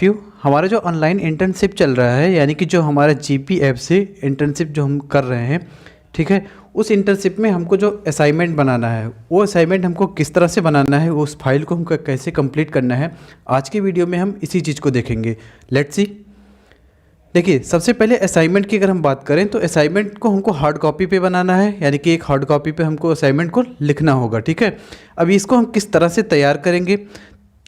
प्यू हमारा जो online internship चल रहा है, यानी कि जो हमारा जीपी ऐप से इंटर्नशिप जो हम कर रहे हैं, ठीक है, उस इंटर्नशिप में हमको जो असाइनमेंट बनाना है, वो असाइनमेंट हमको किस तरह से बनाना है, उस फाइल को हमको कैसे कंप्लीट करना है, आज के वीडियो में हम इसी चीज़ को देखेंगे। Let's see. देखिए, सबसे पहले असाइनमेंट की अगर हम बात करें तो असाइनमेंट को हमको हार्ड कॉपी पे बनाना है, यानी कि एक हार्ड कॉपी पे हमको असाइनमेंट को लिखना होगा, ठीक है। अब इसको हम किस तरह से तैयार करेंगे।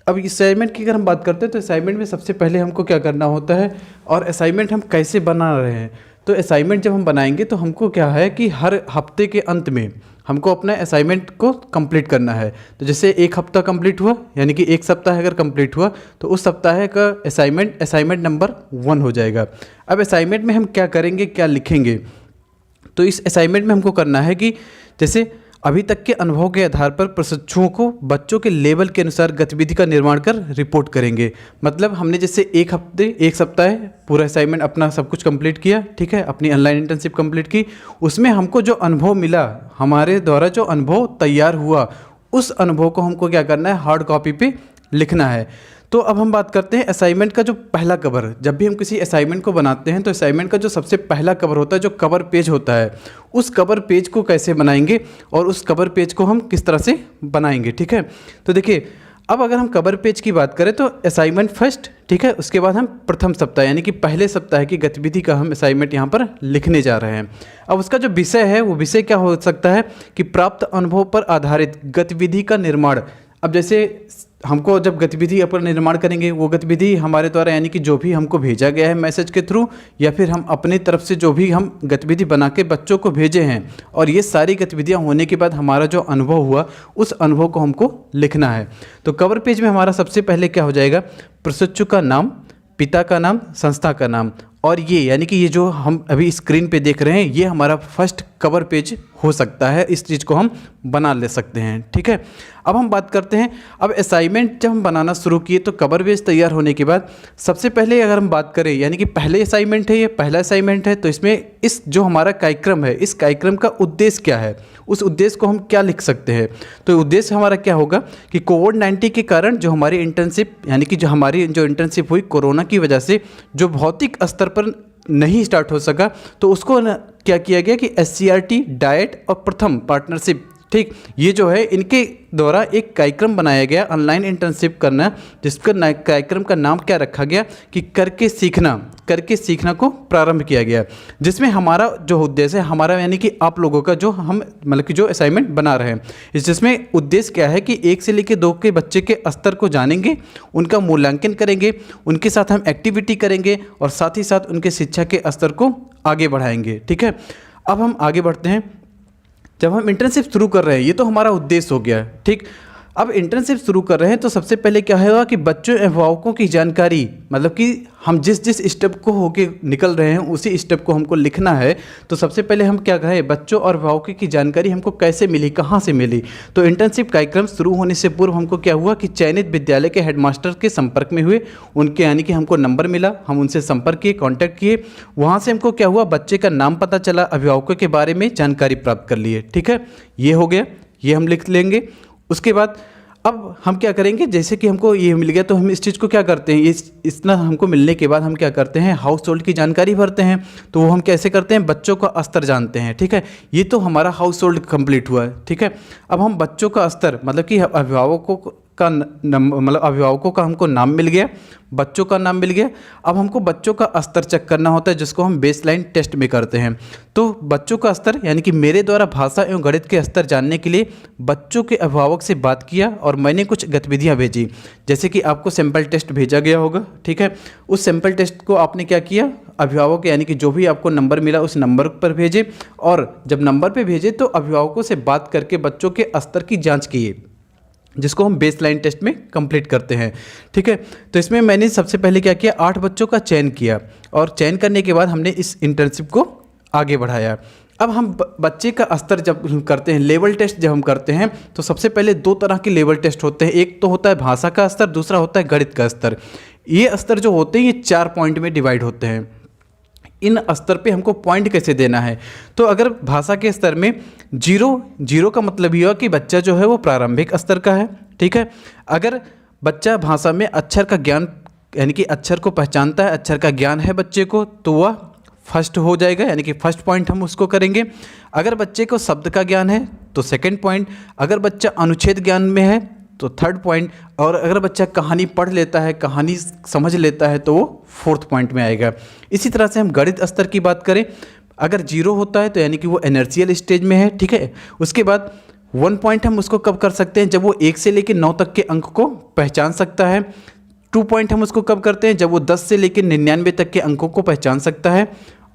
अब असाइनमेंट की अगर हम बात करते हैं तो असाइनमेंट में सबसे पहले हमको क्या करना होता है और असाइनमेंट हम कैसे बना रहे हैं। तो असाइनमेंट जब हम बनाएंगे तो हमको क्या है कि हर हफ्ते के अंत में हमको अपना असाइनमेंट को कंप्लीट करना है। तो जैसे एक हफ्ता कंप्लीट हुआ, यानी कि एक सप्ताह अगर कंप्लीट हुआ तो उस सप्ताह का असाइनमेंट नंबर 1 हो जाएगा। अब असाइनमेंट में हम क्या करेंगे, क्या लिखेंगे, तो इस असाइनमेंट में हमको करना है कि जैसे अभी तक के अनुभव के आधार पर प्रशिक्षुओं को बच्चों के लेवल के अनुसार गतिविधि का निर्माण कर रिपोर्ट करेंगे। मतलब हमने जैसे एक सप्ताह पूरा असाइनमेंट अपना सब कुछ कंप्लीट किया, ठीक है, अपनी ऑनलाइन इंटर्नशिप कंप्लीट की, उसमें हमको जो अनुभव मिला, हमारे द्वारा जो अनुभव तैयार हुआ, उस अनुभव को हमको क्या करना है, हार्ड कॉपी पे लिखना है। तो अब हम बात करते हैं असाइनमेंट का जो पहला कवर। जब भी हम किसी असाइनमेंट को बनाते हैं तो असाइनमेंट का जो सबसे पहला कवर होता है, जो कवर पेज होता है, उस कवर पेज को कैसे बनाएंगे और उस कवर पेज को हम किस तरह से बनाएंगे, ठीक है। तो देखिए, अब अगर हम कवर पेज की बात करें तो असाइनमेंट फर्स्ट, ठीक है, उसके बाद हम प्रथम सप्ताह यानी कि पहले सप्ताह की गतिविधि का हम असाइनमेंट यहाँ पर लिखने जा रहे हैं। अब उसका जो विषय है वो विषय क्या हो सकता है कि प्राप्त अनुभव पर आधारित गतिविधि का निर्माण। अब जैसे हमको जब गतिविधि अपन निर्माण करेंगे, वो गतिविधि हमारे द्वारा यानी कि जो भी हमको भेजा गया है मैसेज के थ्रू, या फिर हम अपनी तरफ से जो भी हम गतिविधि बना के बच्चों को भेजे हैं, और ये सारी गतिविधियां होने के बाद हमारा जो अनुभव हुआ, उस अनुभव को हमको लिखना है। तो कवर पेज में हमारा सबसे पहले क्या हो जाएगा, प्रशिक्षु का नाम, पिता का नाम, संस्था का नाम, और ये यानी कि ये जो हम अभी स्क्रीन पे देख रहे हैं, ये हमारा फर्स्ट कवर पेज हो सकता है। इस चीज़ को हम बना ले सकते हैं, ठीक है। अब हम बात करते हैं, अब असाइनमेंट जब हम बनाना शुरू किए तो कवर पेज तैयार होने के बाद सबसे पहले अगर हम बात करें, यानी कि पहले असाइनमेंट है, ये पहला असाइनमेंट है, तो इसमें इस जो हमारा कार्यक्रम है, इस कार्यक्रम का उद्देश्य क्या है, उस उद्देश्य को हम क्या लिख सकते हैं। तो उद्देश्य हमारा क्या होगा कि कोविड-19 के कारण जो हमारी इंटर्नशिप, यानी कि जो हमारी जो इंटर्नशिप हुई कोरोना की वजह से, जो भौतिक स्तर पर नहीं स्टार्ट हो सका, तो उसको क्या किया गया कि SCRT, डाइट और प्रथम पार्टनरशिप, ठीक, ये जो है इनके द्वारा एक कार्यक्रम बनाया गया ऑनलाइन इंटर्नशिप करना, जिसका कार्यक्रम का नाम क्या रखा गया कि करके सीखना को प्रारंभ किया गया। जिसमें हमारा जो उद्देश्य है, हमारा यानी कि आप लोगों का जो हम मतलब कि जो असाइनमेंट बना रहे हैं, जिसमें उद्देश्य क्या है कि 1 से लेकर 2 के बच्चे के स्तर को जानेंगे, उनका मूल्यांकन करेंगे, उनके साथ हम एक्टिविटी करेंगे और साथ ही साथ उनके शिक्षा के स्तर को आगे बढ़ाएंगे, ठीक है। अब हम आगे बढ़ते हैं। जब हम इंटर्नशिप शुरू कर रहे हैं, ये तो हमारा उद्देश्य हो गया, ठीक। अब इंटर्नशिप शुरू कर रहे हैं तो सबसे पहले क्या होगा कि बच्चों अभिभावकों की जानकारी, मतलब कि हम जिस स्टेप को होके निकल रहे हैं उसी स्टेप को हमको लिखना है। तो सबसे पहले हम क्या कहें, बच्चों और अभिभावकों की जानकारी हमको कैसे मिली, कहाँ से मिली। तो इंटर्नशिप कार्यक्रम शुरू होने से पूर्व हमको क्या हुआ कि चयनित विद्यालय के हेडमास्टर के संपर्क में हुए, उनके यानी कि हमको नंबर मिला, हम उनसे संपर्क किए, कॉन्टैक्ट किए, वहाँ से हमको क्या हुआ, बच्चे का नाम पता चला, अभिभावकों के बारे में जानकारी प्राप्त कर लिए, ठीक है। ये हो गया, ये हम लिख लेंगे। उसके बाद अब हम क्या करेंगे, जैसे कि हमको ये मिल गया तो हम इस चीज़ को क्या करते हैं, इतना हमको मिलने के बाद हम क्या करते हैं, हाउस होल्ड की जानकारी भरते हैं। तो वो हम कैसे करते हैं, बच्चों का स्तर जानते हैं, ठीक है। ये तो हमारा हाउस होल्ड कंप्लीट हुआ है, ठीक है। अब हम बच्चों का स्तर, मतलब कि अभिभावकों का हमको नाम मिल गया, बच्चों का नाम मिल गया। अब हमको बच्चों का स्तर चेक करना होता है, जिसको हम बेसलाइन टेस्ट में करते हैं। तो बच्चों का स्तर यानी कि मेरे द्वारा भाषा एवं गणित के स्तर जानने के लिए बच्चों के अभिभावक से बात किया और मैंने कुछ गतिविधियां भेजी। जैसे कि आपको सैंपल टेस्ट भेजा गया होगा, ठीक है। उस सैंपल टेस्ट को आपने क्या किया, अभिभावक यानी कि जो भी आपको नंबर मिला उस नंबर पर भेजे, और जब नंबर पर भेजे तो अभिभावकों से बात करके बच्चों के स्तर की जाँच किए, जिसको हम बेसलाइन टेस्ट में कंप्लीट करते हैं, ठीक है। तो इसमें मैंने सबसे पहले क्या किया, 8 बच्चों का चयन किया, और चयन करने के बाद हमने इस इंटर्नशिप को आगे बढ़ाया। अब हम बच्चे का स्तर जब करते हैं, लेवल टेस्ट जब हम करते हैं, तो सबसे पहले 2 तरह के लेवल टेस्ट होते हैं। एक तो होता है भाषा का स्तर, दूसरा होता है गणित का स्तर। ये स्तर जो होते हैं ये 4 पॉइंट में डिवाइड होते हैं। इन स्तर पे हमको पॉइंट कैसे देना है, तो अगर भाषा के स्तर में 0 का मतलब ये हुआ कि बच्चा जो है वो प्रारंभिक स्तर का है, ठीक है। अगर बच्चा भाषा में अक्षर का ज्ञान यानी कि अक्षर को पहचानता है, अक्षर का ज्ञान है बच्चे को, तो वह फर्स्ट हो जाएगा, यानी कि फर्स्ट पॉइंट हम उसको करेंगे। अगर बच्चे को शब्द का ज्ञान है तो सेकंड पॉइंट, अगर बच्चा अनुच्छेद ज्ञान में है तो थर्ड पॉइंट, और अगर बच्चा कहानी पढ़ लेता है, कहानी समझ लेता है, तो वो फोर्थ पॉइंट में आएगा। इसी तरह से हम गणित स्तर की बात करें, अगर जीरो होता है तो यानी कि वो इनर्शियल स्टेज में है, ठीक है। उसके बाद 1 पॉइंट हम उसको कब कर सकते हैं, जब वो 1 से लेकर 9 तक के अंक को पहचान सकता है। 2 पॉइंट हम उसको कब करते हैं, जब वो 10 से लेकर 99 तक के अंकों को पहचान सकता है।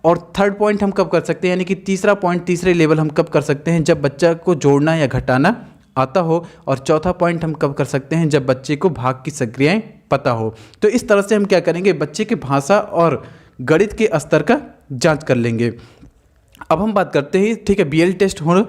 और थर्ड पॉइंट हम कब कर सकते हैं, यानी कि तीसरा पॉइंट, तीसरे लेवल हम कब कर सकते हैं, जब बच्चा को जोड़ना या घटाना आता हो। और चौथा पॉइंट हम कब कर सकते हैं, जब बच्चे को भाग की संक्रियाएं पता हो। तो इस तरह से हम क्या करेंगे, बच्चे के भाषा और गणित के स्तर का जांच कर लेंगे। अब हम बात करते हैं, ठीक है, बीएल टेस्ट हो।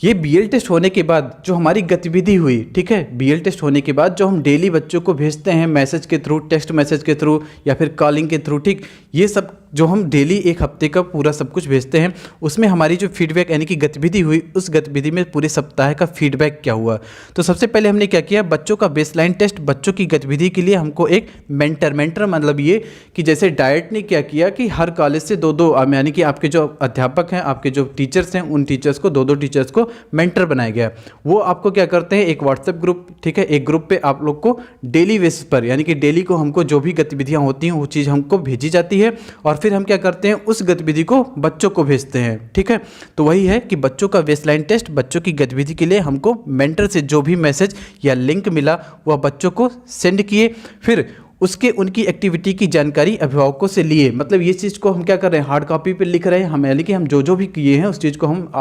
ये बीएल टेस्ट होने के बाद जो हमारी गतिविधि हुई, ठीक है, बीएल टेस्ट होने के बाद जो हम डेली बच्चों को भेजते हैं मैसेज के थ्रू, टेक्स्ट मैसेज के थ्रू या फिर कॉलिंग के थ्रू, ठीक, ये सब जो हम डेली एक हफ्ते का पूरा सब कुछ भेजते हैं, उसमें हमारी जो फीडबैक यानी कि गतिविधि हुई, उस गतिविधि में पूरे सप्ताह का फीडबैक क्या हुआ। तो सबसे पहले हमने क्या किया, बच्चों का बेसलाइन टेस्ट, बच्चों की गतिविधि के लिए हमको एक मेंटर मतलब ये कि जैसे डाइट ने क्या किया कि हर कॉलेज से 2-2 यानी कि आपके जो अध्यापक हैं, आपके जो टीचर्स हैं, उन टीचर्स को 2-2 टीचर्स को मेंटर बनाया गया। वो आपको क्या करते हैं, एक व्हाट्सएप ग्रुप, ठीक है, एक ग्रुप पे आप लोग को डेली बेसिस पर, यानी कि डेली को हमको जो भी गतिविधियां होती हैं वो चीज़ हमको भेजी जाती है, और फिर हम क्या करते हैं, उस गतिविधि को बच्चों को भेजते हैं, ठीक है। तो वही है कि बच्चों का बेसलाइन टेस्ट, बच्चों की गतिविधि के लिए हमको मेंटर से जो भी मैसेज या लिंक मिला वह बच्चों को सेंड किए, फिर उसके उनकी एक्टिविटी की जानकारी अभिभावकों से लिए। मतलब ये चीज़ को हम क्या कर रहे हैं, हार्ड कॉपी पे लिख रहे हैं हम, यानी कि हम जो भी किए हैं उस चीज़ को हम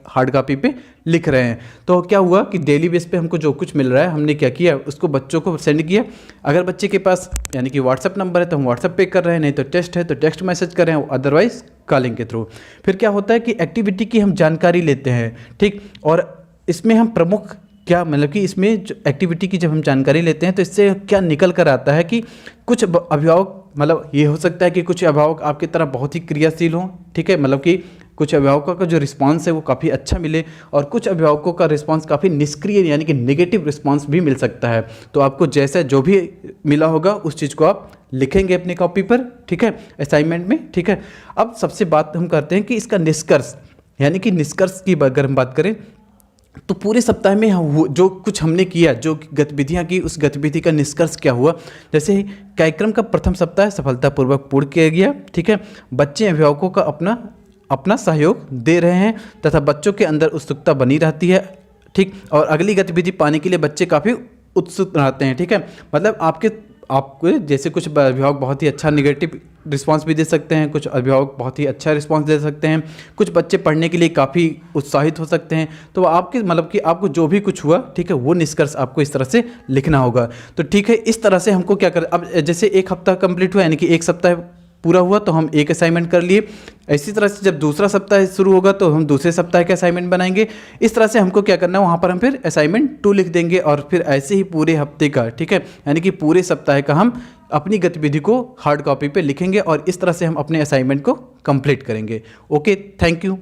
हार्ड कॉपी पे लिख रहे हैं। तो क्या हुआ कि डेली बेस पे हमको जो कुछ मिल रहा है हमने क्या किया, उसको बच्चों को सेंड किया। अगर बच्चे के पास यानी कि व्हाट्सअप नंबर है तो हम व्हाट्सअप पे कर रहे हैं, नहीं तो टेस्ट है तो टेक्स्ट मैसेज कर रहे हैं, अदरवाइज कॉलिंग के थ्रू। फिर क्या होता है कि एक्टिविटी की हम जानकारी लेते हैं, ठीक, और इसमें हम प्रमुख क्या मतलब कि इसमें जो एक्टिविटी की जब हम जानकारी लेते हैं तो इससे क्या निकल कर आता है कि कुछ अभिभावक, मतलब ये हो सकता है कि कुछ अभिभावक आपकी तरह बहुत ही क्रियाशील हों, ठीक है, मतलब कि कुछ अभिभावकों का जो रिस्पांस है वो काफ़ी अच्छा मिले, और कुछ अभिभावकों का रिस्पांस काफ़ी निष्क्रिय यानी कि नेगेटिव रिस्पांस भी मिल सकता है। तो आपको जैसा जो भी मिला होगा उस चीज़ को आप लिखेंगे अपनी कॉपी पर, ठीक है, असाइनमेंट में, ठीक है। अब सबसे बात हम करते हैं कि इसका निष्कर्ष, यानी कि निष्कर्ष की अगर हम बात करें तो पूरे सप्ताह में जो कुछ हमने किया, जो गतिविधियां की, उस गतिविधि का निष्कर्ष क्या हुआ। जैसे कार्यक्रम का प्रथम सप्ताह सफलतापूर्वक पूर्ण किया गया, ठीक है, बच्चे अभिभावकों का अपना सहयोग दे रहे हैं तथा बच्चों के अंदर उत्सुकता बनी रहती है, ठीक, और अगली गतिविधि पाने के लिए बच्चे काफ़ी उत्सुक रहते हैं, ठीक है। मतलब आपको जैसे कुछ अभिभावक बहुत ही अच्छा नेगेटिव रिस्पांस भी दे सकते हैं, कुछ अभिभावक बहुत ही अच्छा रिस्पांस दे सकते हैं, कुछ बच्चे पढ़ने के लिए काफ़ी उत्साहित हो सकते हैं। तो आपके मतलब कि आपको जो भी कुछ हुआ, ठीक है, वो निष्कर्ष आपको इस तरह से लिखना होगा। तो ठीक है, इस तरह से हमको क्या करें, अब जैसे एक हफ्ता कंप्लीट हुआ यानी कि एक सप्ताह पूरा हुआ तो हम एक असाइनमेंट कर लिए। इसी तरह से जब दूसरा सप्ताह शुरू होगा तो हम दूसरे सप्ताह के असाइनमेंट बनाएंगे। इस तरह से हमको क्या करना है, वहाँ पर हम फिर असाइनमेंट 2 लिख देंगे, और फिर ऐसे ही पूरे हफ्ते का, ठीक है, यानी कि पूरे सप्ताह का हम अपनी गतिविधि को हार्ड कॉपी पे लिखेंगे, और इस तरह से हम अपने असाइनमेंट को कंप्लीट करेंगे। Okay, thank you.